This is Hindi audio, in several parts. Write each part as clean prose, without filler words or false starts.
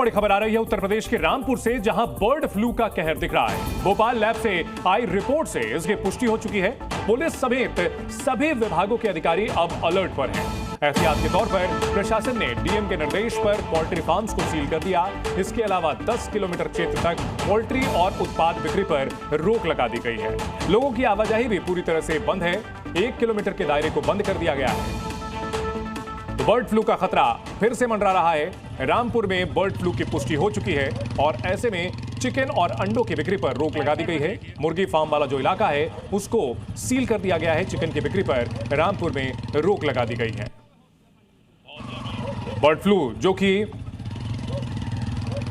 बड़ी खबर आ रही है उत्तर प्रदेश के रामपुर से, जहां बर्ड फ्लू का कहर दिख रहा है। भोपाल लैब से आई रिपोर्ट से इसकी पुष्टि हो चुकी है। पुलिस समेत सभी विभागों के अधिकारी अब अलर्ट पर हैं। एहतियात के तौर पर प्रशासन ने डीएम के निर्देश पर पोल्ट्री फार्म्स को सील कर दिया। इसके अलावा 10 किलोमीटर क्षेत्र तक पोल्ट्री और उत्पाद बिक्री पर रोक लगा दी गई है। लोगों की आवाजाही भी पूरी तरह से बंद है। 1 किलोमीटर के दायरे को बंद कर दिया गया है। बर्ड फ्लू का खतरा फिर से मंडरा रहा है। रामपुर में बर्ड फ्लू की पुष्टि हो चुकी है और ऐसे में चिकन और अंडों की बिक्री पर रोक लगा दी गई है। मुर्गी फार्म वाला जो इलाका है उसको सील कर दिया गया है। चिकन की बिक्री पर रामपुर में रोक लगा दी गई है। बर्ड फ्लू जो कि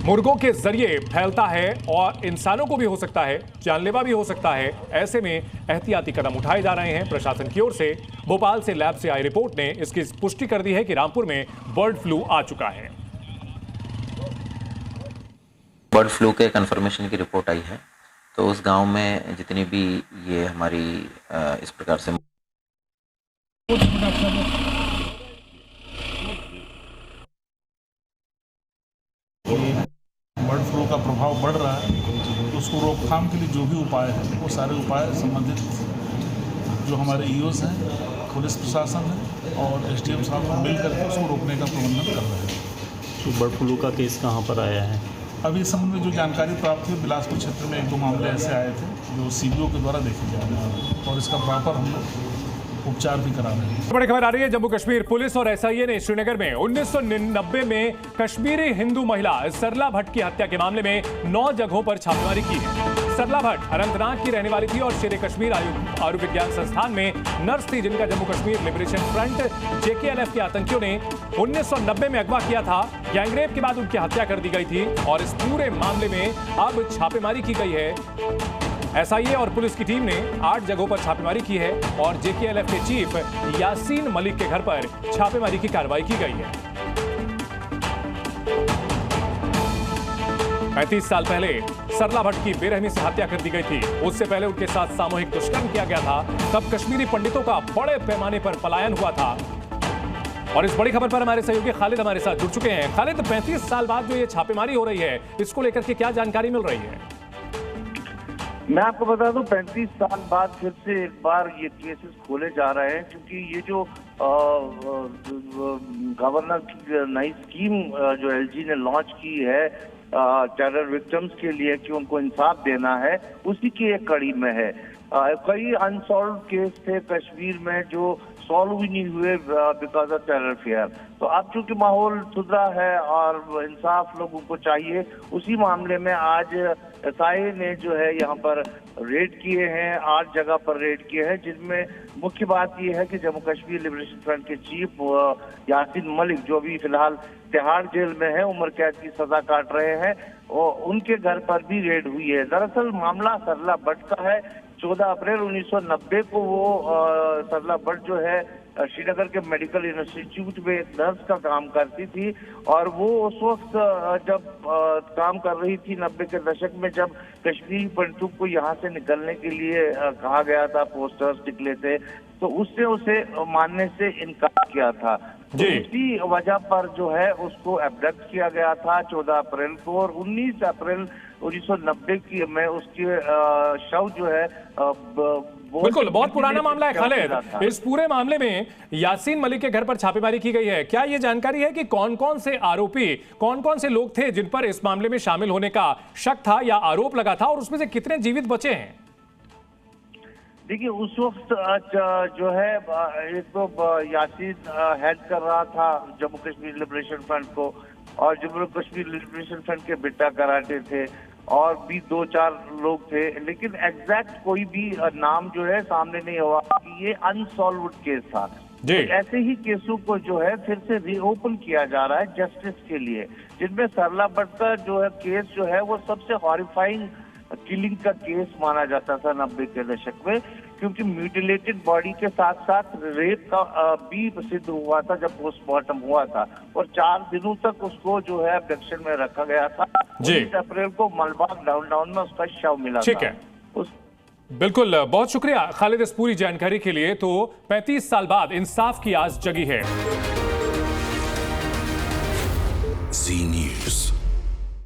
मुर्गों के जरिए फैलता है और इंसानों को भी हो सकता है, जानलेवा भी हो सकता है। ऐसे में एहतियाती कदम उठाए जा रहे हैं प्रशासन की ओर से। भोपाल से लैब से आई रिपोर्ट ने इसकी पुष्टि कर दी है कि रामपुर में बर्ड फ्लू आ चुका है। बर्ड फ्लू के कंफर्मेशन की रिपोर्ट आई है, तो उस गांव में जितनी भी ये हमारी इस प्रकार से बर्ड फ्लू का प्रभाव बढ़ रहा है, तो उसको रोकथाम के लिए जो भी उपाय हैं वो सारे उपाय संबंधित जो हमारे ईओस हैं, पुलिस प्रशासन है और एसडीएम साहब को मिल करके उसको रोकने का प्रबंधन कर रहे हैं। तो बर्ड फ्लू का केस कहाँ पर आया है? अभी इस संबंध में जो जानकारी प्राप्त हुई, बिलासपुर क्षेत्र में 1-2 मामले ऐसे आए थे जो सीबीओ के द्वारा देखे जा रहे हैं और इसका प्रॉपर हम लोग उपचार भी करा रहे हैं। बड़ी खबर आ रही है, जम्मू कश्मीर पुलिस और एसआईए ने श्रीनगर में 1999 में कश्मीरी हिंदू महिला सरला भट्ट की हत्या के मामले में 9 जगहों पर छापेमारी की है। सरला भट्ट अनंतनाग की रहने वाली थी और शेर कश्मीर आयुर्विज्ञान संस्थान में नर्स थी, जिनका Jammu Kashmir liberation front JKLF के आतंकियों ने 1990 में अगवा किया था। गैंगरेप के बाद उनकी हत्या कर दी गई थी और इस पूरे मामले में अब छापेमारी की गई है। एसआईए और पुलिस की टीम ने 8 जगहों पर छापेमारी की है और जेकेएलएफ के चीफ यासीन मलिक के घर पर छापेमारी की कार्रवाई की गई है। 35 साल पहले सरला भट्ट की बेरहमी से हत्या कर दी गई थी। उससे पहले उनके साथ सामूहिक दुष्कर्म किया गया था। तब कश्मीरी पंडितों का बड़े पैमाने पर पलायन हुआ था। और इस बड़ी खबर पर हमारे सहयोगी खालिद हमारे साथ जुड़ चुके हैं। खालिद, 35 साल बाद जो ये छापेमारी हो रही है, इसको लेकर के क्या जानकारी मिल रही है? मैं आपको बता दूं, 35 साल बाद फिर से एक बार ये केसेस खोले जा रहे हैं, क्योंकि ये जो गवर्नर की नई स्कीम जो एलजी ने लॉन्च की है टेरर विक्टिम्स के लिए कि उनको इंसाफ देना है, उसी की एक कड़ी में है। कई अनसॉल्व केस थे कश्मीर में जो सॉल्व भी नहीं हुए बिकॉज ऑफ टेरर फियर। तो अब चूंकि माहौल सुधरा है और इंसाफ लोगों को चाहिए, उसी मामले में आज एसआईए ने जो है यहाँ पर रेड किए हैं। 8 जगह पर रेड किए हैं, जिनमें मुख्य बात यह है कि जम्मू कश्मीर लिबरेशन फ्रंट के चीफ यासीन मलिक, जो भी फिलहाल तिहाड़ जेल में है, उम्र कैद की सजा काट रहे हैं, और उनके घर पर भी रेड हुई है। दरअसल मामला सरला भट्ट का है। 14 अप्रैल 1990 को वो सरला भट्ट जो है श्रीनगर के मेडिकल इंस्टीट्यूट में एक नर्स का काम करती थी और वो उस वक्त जब काम कर रही थी 90 के दशक में, जब कश्मीरी पंडितों को यहाँ से निकलने के लिए कहा गया था, पोस्टर्स निकले थे, तो उसने उसे मानने से इनकार किया था। तो इसी वजह पर जो है उसको एब्डक्ट किया गया था 14 अप्रैल को, और 19 अप्रैल 1990 की में उसके शव जो है बिल्कुल बहुत पुराना मामला है खालिद। इस पूरे मामले में यासीन मलिक के घर पर छापेमारी की गई है। क्या ये जानकारी है कि कौन कौन से आरोपी, कौन कौन से लोग थे जिन पर इस मामले में शामिल होने का शक था या आरोप लगा था, और उसमें से कितने जीवित बचे हैं? देखिए, उस वक्त जो है एक तो यासीन हेड कर रहा था जम्मू कश्मीर लिबरेशन फ्रंट को, और जम्मू कश्मीर लिबरेशन फ्रंट के बिट्टा कराटे थे और भी 2-4 लोग थे, लेकिन एग्जैक्ट कोई भी नाम जो है सामने नहीं हुआ कि ये अनसॉल्व केस था। तो ऐसे ही केसों को जो है फिर से रीओपन किया जा रहा है जस्टिस के लिए, जिनमें सरला भट्ट का जो है केस जो है वो सबसे हॉरिफाइंग किलिंग का केस माना जाता था 90 के दशक में, क्योंकि म्यूटिलेटेड बॉडी के साथ साथ रेप का भी सिद्ध हुआ था जब पोस्टमार्टम हुआ था, और 4 दिनों तक उसको जो है एब्डक्शन में रखा गया था। 19 अप्रैल को मलबाग डाउनटाउन में उसका शव मिला था। ठीक है, बिल्कुल, बहुत शुक्रिया खालिद इस पूरी जानकारी के लिए। तो 35 साल बाद इंसाफ की आस जगी है।